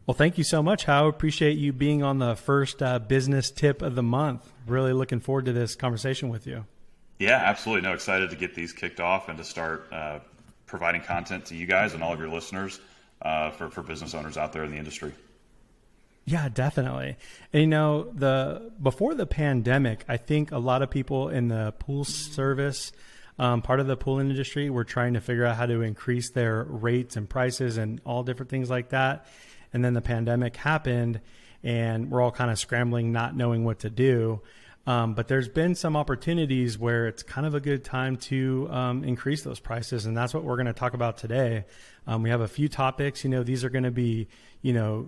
Well, thank you so much, Hal. Appreciate you being on the first business tip of the month. Really looking forward to this conversation with you. Yeah, absolutely. No, excited to get these kicked off and to start providing content to you guys and all of your listeners for business owners out there in the industry. Yeah, definitely. And before the pandemic, I think a lot of people in the pool service, part of the pool industry, were trying to figure out how to increase their rates and prices and all different things like that. And then the pandemic happened and we're all kind of scrambling, not knowing what to do. But there's been some opportunities where it's kind of a good time to increase those prices. And that's what we're going to talk about today. We have a few topics. These are going to be,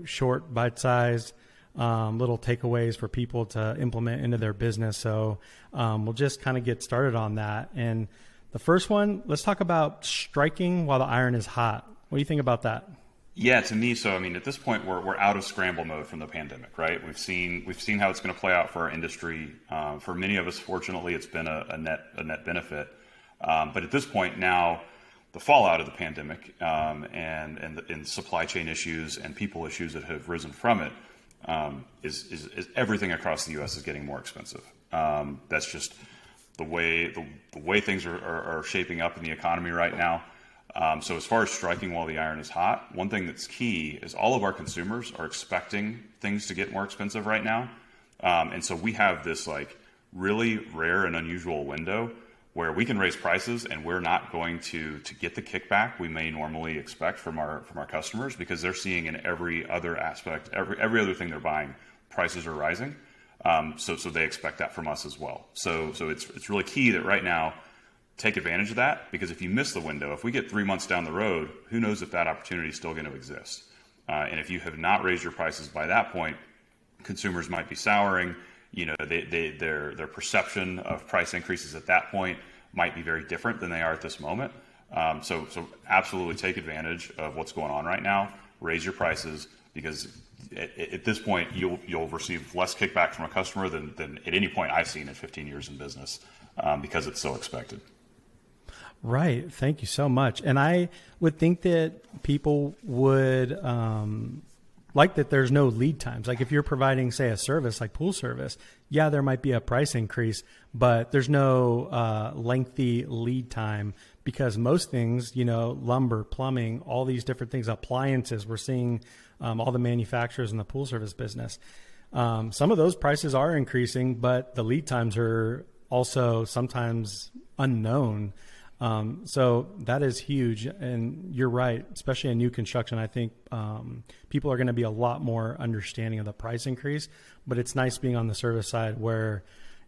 short, bite-sized little takeaways for people to implement into their business. So we'll just kind of get started on that. And the first one, let's talk about striking while the iron is hot. What do you think about that? Yeah, to me, so I mean, at this point, we're out of scramble mode from the pandemic, right? We've seen how it's going to play out for our industry. For many of us, fortunately, it's been a net benefit. But at this point now, the fallout of the pandemic and supply chain issues and people issues that have risen from it is everything across the U.S. is getting more expensive. That's just the way things are shaping up in the economy right now. So as far as striking while the iron is hot, one thing that's key is all of our consumers are expecting things to get more expensive right now. And so we have this really rare and unusual window where we can raise prices and we're not going to get the kickback we may normally expect from our customers, because they're seeing in every other aspect, every other thing they're buying, prices are rising. So they expect that from us as well. So it's really key that right now, take advantage of that, because if you miss the window, if we get 3 months down the road, who knows if that opportunity is still going to exist. And if you have not raised your prices by that point, consumers might be souring. Their perception of price increases at that point might be very different than they are at this moment. So absolutely take advantage of what's going on right now. Raise your prices, because at this point you'll receive less kickback from a customer than at any point I've seen in 15 years in business, because it's so expected. Right. Thank you so much. And I would think that people would like that there's no lead times. Like if you're providing, say, a service like pool service, yeah, there might be a price increase, but there's no lengthy lead time, because most things, lumber, plumbing, all these different things, appliances, we're seeing all the manufacturers in the pool service business. Some of those prices are increasing, but the lead times are also sometimes unknown. So that is huge. And you're right, especially in new construction. I think people are going to be a lot more understanding of the price increase, but it's nice being on the service side where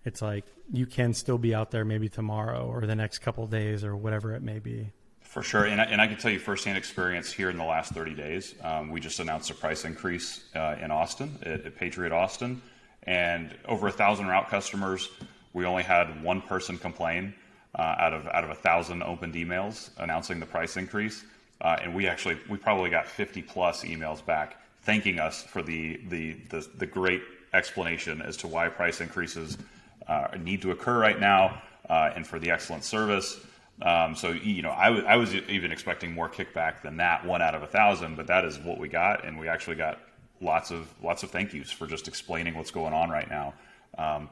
it's like you can still be out there maybe tomorrow or the next couple of days or whatever it may be. For sure. And I can tell you firsthand experience here in the last 30 days. We just announced a price increase in Austin, at Patriot Austin, and over 1,000 route customers. We only had one person complain out of 1,000 opened emails announcing the price increase, and we probably got 50 plus emails back thanking us for the great explanation as to why price increases need to occur right now, and for the excellent service. So I was even expecting more kickback than that, 1 out of 1,000, but that is what we got, and we actually got lots of thank yous for just explaining what's going on right now,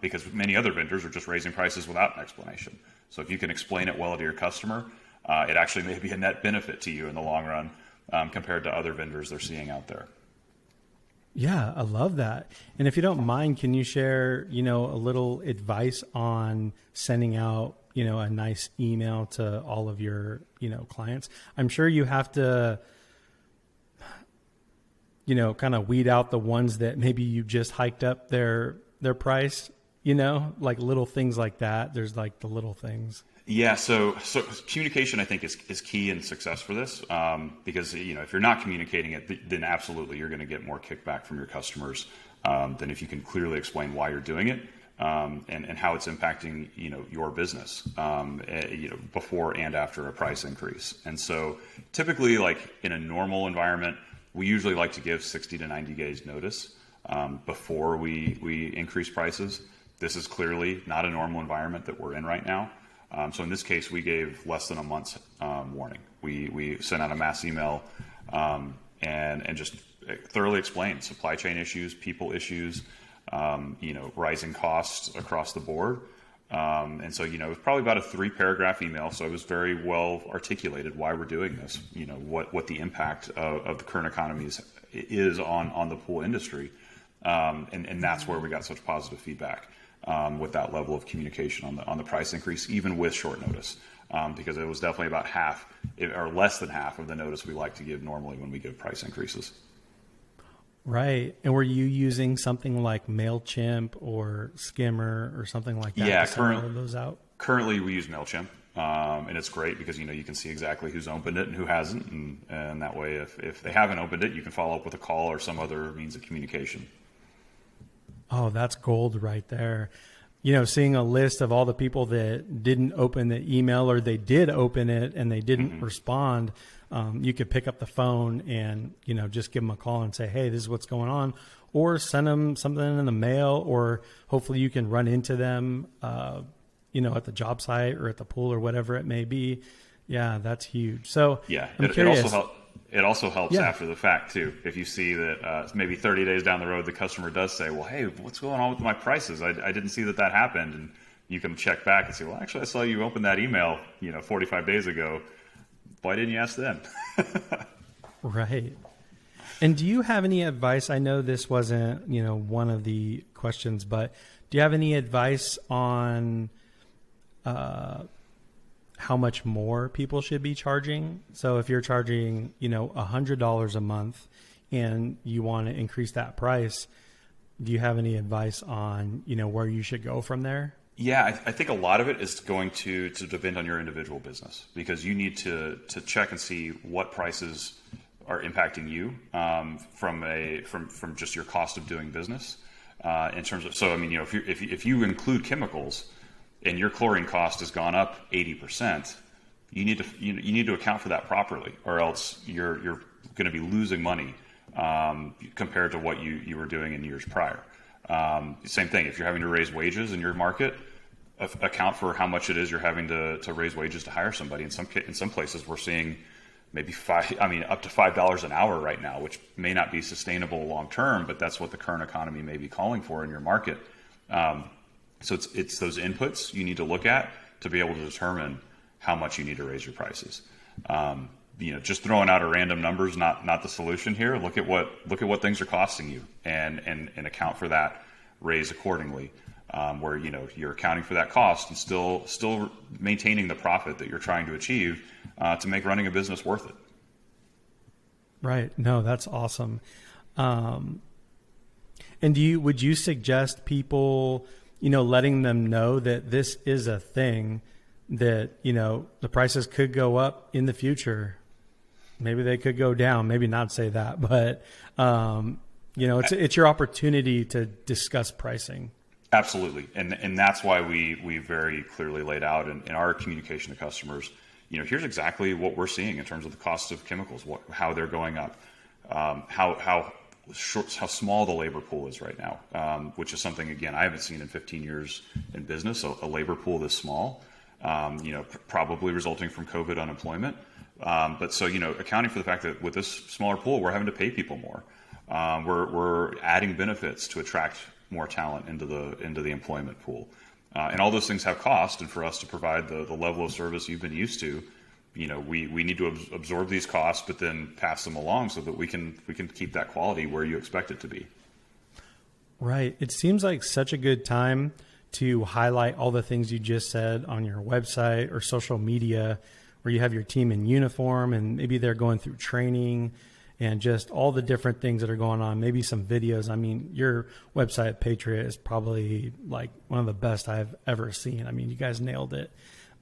because many other vendors are just raising prices without an explanation. So if you can explain it well to your customer, it actually may be a net benefit to you in the long run, compared to other vendors they're seeing out there. Yeah, I love that. And if you don't mind, can you share, a little advice on sending out, a nice email to all of your, clients? I'm sure you have to, kind of weed out the ones that maybe you just hiked up their price. Like little things like that. There's like the little things. Yeah. So communication, I think, is key in success for this, because, if you're not communicating it, then absolutely you're going to get more kickback from your customers than if you can clearly explain why you're doing it, and how it's impacting, your business, before and after a price increase. And so typically, like in a normal environment, we usually like to give 60 to 90 days notice before we increase prices. This is clearly not a normal environment that we're in right now. So in this case, we gave less than a month's warning. We sent out a mass email and just thoroughly explained supply chain issues, people issues, rising costs across the board. And so, it was probably about a 3-paragraph email. So it was very well articulated why we're doing this, what the impact of the current economy is on the pool industry. And that's where we got such positive feedback with that level of communication on the price increase, even with short notice, because it was definitely about half or less than half of the notice we like to give normally when we give price increases. Right. And were you using something like MailChimp or Skimmer or something like that? Yeah, to send all of those out? Currently we use MailChimp, and it's great because, you can see exactly who's opened it and who hasn't. And that way, if they haven't opened it, you can follow up with a call or some other means of communication. Oh, that's gold right there. Seeing a list of all the people that didn't open the email, or they did open it and they didn't respond, you could pick up the phone and, just give them a call and say, hey, this is what's going on, or send them something in the mail, or hopefully you can run into them, at the job site or at the pool or whatever it may be. Yeah, that's huge. So yeah, I'm curious. It also helps after the fact too. If you see that maybe 30 days down the road, the customer does say, well, hey, what's going on with my prices? I didn't see that happened. And you can check back and say, well, actually, I saw you open that email, 45 days ago. Why didn't you ask then? Right. And do you have any advice? I know this wasn't, one of the questions, but do you have any advice on how much more people should be charging? So if you're charging, $100 a month and you want to increase that price, do you have any advice on, where you should go from there? Yeah, I think a lot of it is going to depend on your individual business, because you need to check and see what prices are impacting you from just your cost of doing business in terms of. So I mean, if you include chemicals and your chlorine cost has gone up 80%, you need to account for that properly, or else you're going to be losing money compared to what you were doing in years prior. Same thing, if you're having to raise wages in your market, account for how much it is you're having to raise wages to hire somebody. In some places, we're seeing maybe up to $5 an hour right now, which may not be sustainable long term, but that's what the current economy may be calling for in your market. So it's those inputs you need to look at to be able to determine how much you need to raise your prices. Just throwing out a random number is not the solution here. Look at what things are costing you and account for that, raise accordingly. Where you're accounting for that cost and still maintaining the profit that you're trying to achieve to make running a business worth it. Right. No, that's awesome. And would you suggest people, letting them know that this is a thing, that, the prices could go up in the future? Maybe they could go down, maybe not say that, but, it's your opportunity to discuss pricing. Absolutely. And that's why we very clearly laid out in our communication to customers, here's exactly what we're seeing in terms of the cost of chemicals, how they're going up, how small the labor pool is right now, which is something, again, I haven't seen in 15 years in business, a labor pool this small, probably resulting from COVID unemployment. But so, accounting for the fact that with this smaller pool, we're having to pay people more. We're adding benefits to attract more talent into the employment pool, and all those things have cost. And for us to provide the level of service you've been used to, we need to absorb these costs, but then pass them along so that we can keep that quality where you expect it to be. Right. It seems like such a good time to highlight all the things you just said on your website or social media, where you have your team in uniform and maybe they're going through training and just all the different things that are going on, maybe some videos. I mean, your website, Patriot, is probably like one of the best I've ever seen. I mean, you guys nailed it.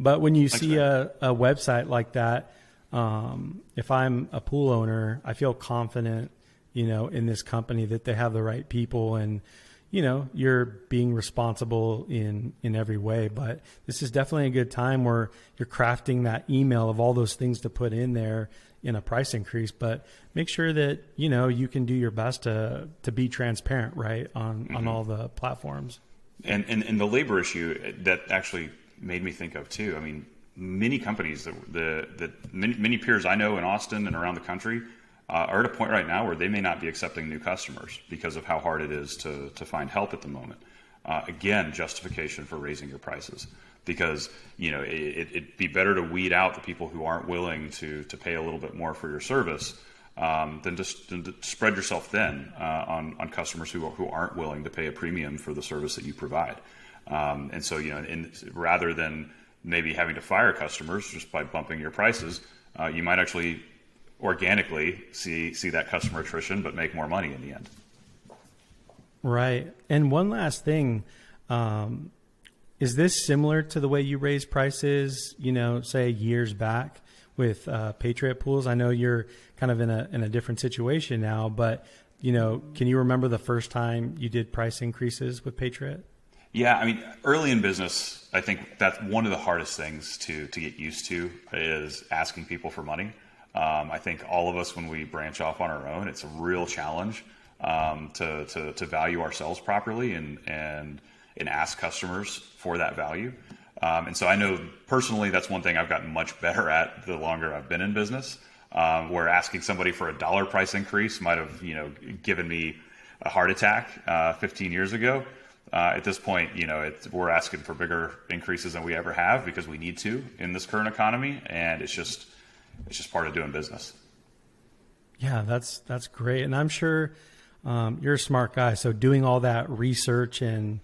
But when you see a website like that, if I'm a pool owner, I feel confident, in this company that they have the right people and, you're being responsible in every way. But this is definitely a good time where you're crafting that email of all those things to put in there in a price increase, but make sure that, you can do your best to be transparent, right, on all the platforms. And the labor issue that actually made me think of too. I mean, many companies that many peers I know in Austin and around the country, are at a point right now where they may not be accepting new customers because of how hard it is to find help at the moment. Again, justification for raising your prices, because it'd be better to weed out the people who aren't willing to pay a little bit more for your service than to spread yourself thin on customers who aren't willing to pay a premium for the service that you provide. And so, rather than maybe having to fire customers just by bumping your prices, you might actually organically see that customer attrition, but make more money in the end. Right. And one last thing, is this similar to the way you raise prices, say years back with Patriot Pools? I know you're kind of in a different situation now, but can you remember the first time you did price increases with Patriot? Yeah, I mean, early in business, I think that's one of the hardest things to get used to is asking people for money. I think all of us, when we branch off on our own, it's a real challenge to value ourselves properly and ask customers for that value. And so I know personally that's one thing I've gotten much better at the longer I've been in business, where asking somebody for $1 price increase might have given me a heart attack 15 years ago. At this point, we're asking for bigger increases than we ever have because we need to in this current economy, and it's just part of doing business. Yeah, that's great. And I'm sure you're a smart guy. So doing all that research, and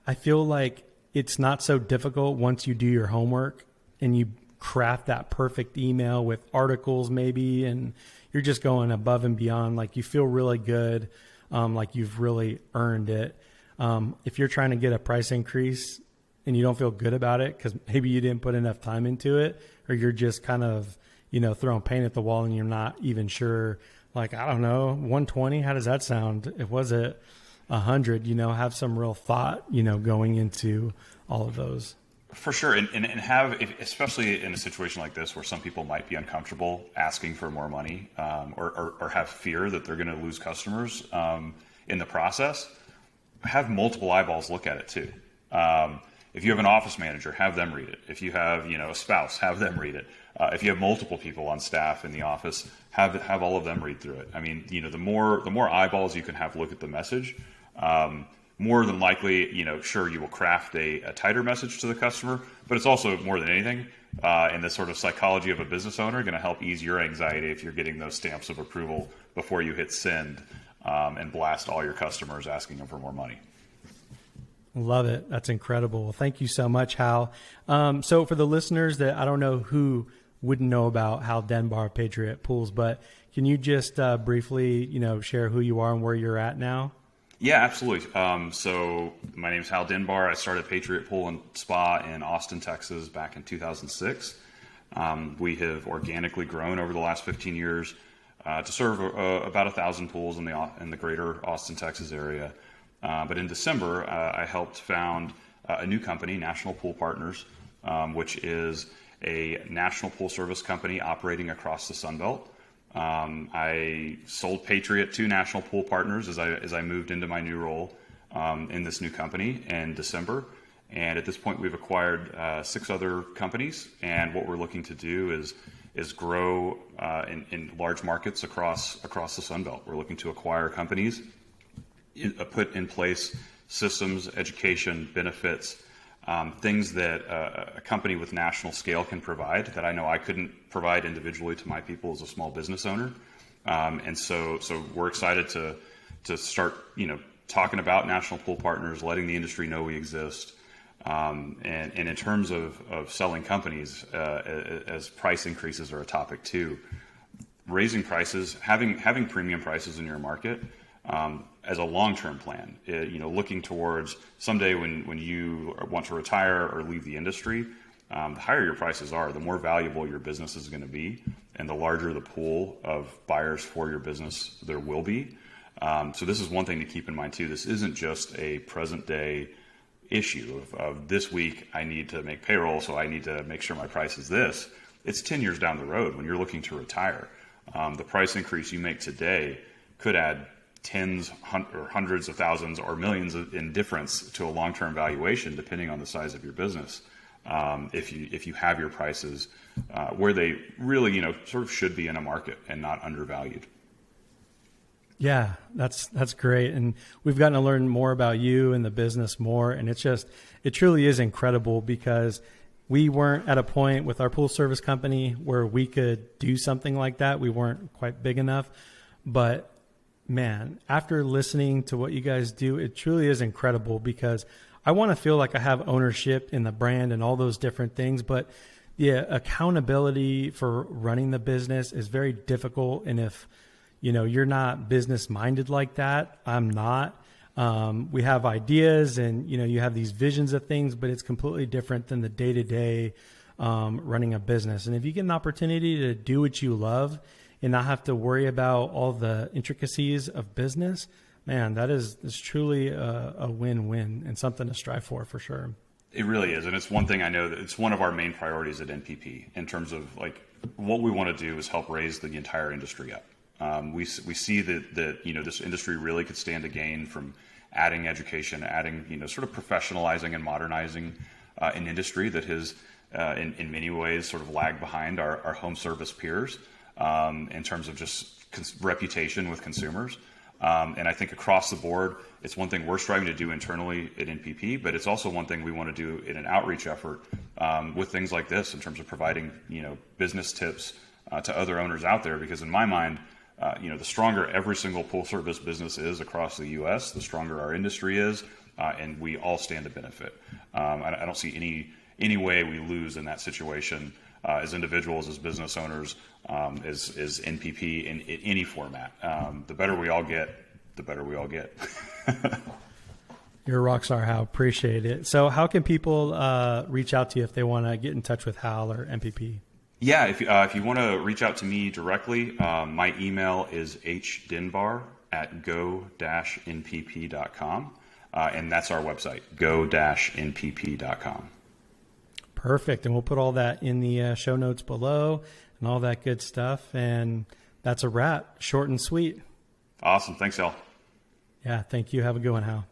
I feel like it's not so difficult once you do your homework and you craft that perfect email with articles maybe, and you're just going above and beyond. Like you feel really good, like you've really earned it. If you're trying to get a price increase and you don't feel good about it because maybe you didn't put enough time into it, or you're just kind of, throwing paint at the wall and you're not even sure, like, I don't know, 120, how does that sound? If was it 100, have some real thought, going into all of those. For sure. And have, especially in a situation like this where some people might be uncomfortable asking for more money, or have fear that they're going to lose customers in the process, have multiple eyeballs look at it too. If you have an office manager, have them read it. If you have, a spouse, have them read it. If you have multiple people on staff in the office, have all of them read through it. I mean, the more eyeballs you can have look at the message, more than likely, sure, you will craft a tighter message to the customer, but it's also more than anything, in the sort of psychology of a business owner, going to help ease your anxiety if you're getting those stamps of approval before you hit send and blast all your customers asking them for more money. Love it. That's incredible. Well, thank you so much, Hal. So for the listeners that I don't know who wouldn't know about Hal Denbar, Patriot Pools, but can you just briefly, share who you are and where you're at now? Yeah, absolutely. So my name is Hal Denbar. I started Patriot Pool and Spa in Austin, Texas back in 2006. We have organically grown over the last 15 years to serve about 1,000 pools in the greater Austin, Texas area. But in December, I helped found a new company, National Pool Partners, which is a national pool service company operating across the Sun Belt. I sold Patriot to National Pool Partners as I moved into my new role in this new company in December. And at this point, we've acquired 6 other companies. And what we're looking to do is grow in large markets across the Sun Belt. We're looking to acquire companies, put in place systems, education, benefits, things that a company with national scale can provide that I know I couldn't provide individually to my people as a small business owner. And so we're excited to start, talking about National Pool Partners, letting the industry know we exist. And in terms of selling companies, as price increases are a topic too, raising prices, having premium prices in your market, as a long-term plan, looking towards someday when you want to retire or leave the industry, the higher your prices are, the more valuable your business is going to be, and the larger the pool of buyers for your business there will be. So this is one thing to keep in mind too. This isn't just a present-day issue of this week I need to make payroll, so I need to make sure my price is this. It's 10 years down the road when you're looking to retire. The price increase you make today could add tens or hundreds of thousands or millions in difference to a long-term valuation, depending on the size of your business. if you have your prices where they really, sort of should be in a market and not undervalued. Yeah, that's great. And we've gotten to learn more about you and the business more. And it truly is incredible because we weren't at a point with our pool service company where we could do something like that. We weren't quite big enough. But man, after listening to what you guys do, it truly is incredible because I want to feel like I have ownership in the brand and all those different things. But the accountability for running the business is very difficult. And if you're not business minded like that, I'm not. We have ideas and, you have these visions of things, but it's completely different than the day-to-day running a business. And if you get an opportunity to do what you love and not have to worry about all the intricacies of business, man, that is truly a win-win and something to strive for sure. It really is. And it's one thing I know that it's one of our main priorities at NPP in terms of like what we want to do is help raise the entire industry up. We see that this industry really could stand to gain from adding education, adding sort of professionalizing and modernizing an industry that has in many ways sort of lagged behind our home service peers in terms of just reputation with consumers. And I think across the board, it's one thing we're striving to do internally at NPP, but it's also one thing we want to do in an outreach effort with things like this in terms of providing business tips to other owners out there. Because in my mind, the stronger every single pool service business is across the U.S., the stronger our industry is, and we all stand to benefit. I don't see any way we lose in that situation as individuals, as business owners, as NPP in any format. The better we all get, the better we all get. You're a rock star, Hal. Appreciate it. So how can people reach out to you if they want to get in touch with Hal or NPP? Yeah, if you want to reach out to me directly, my email is hdenbar@go-npp.com, and that's our website, go-npp.com. Perfect, and we'll put all that in the show notes below and all that good stuff, and that's a wrap. Short and sweet. Awesome. Thanks, Al. Yeah, thank you. Have a good one, Hal.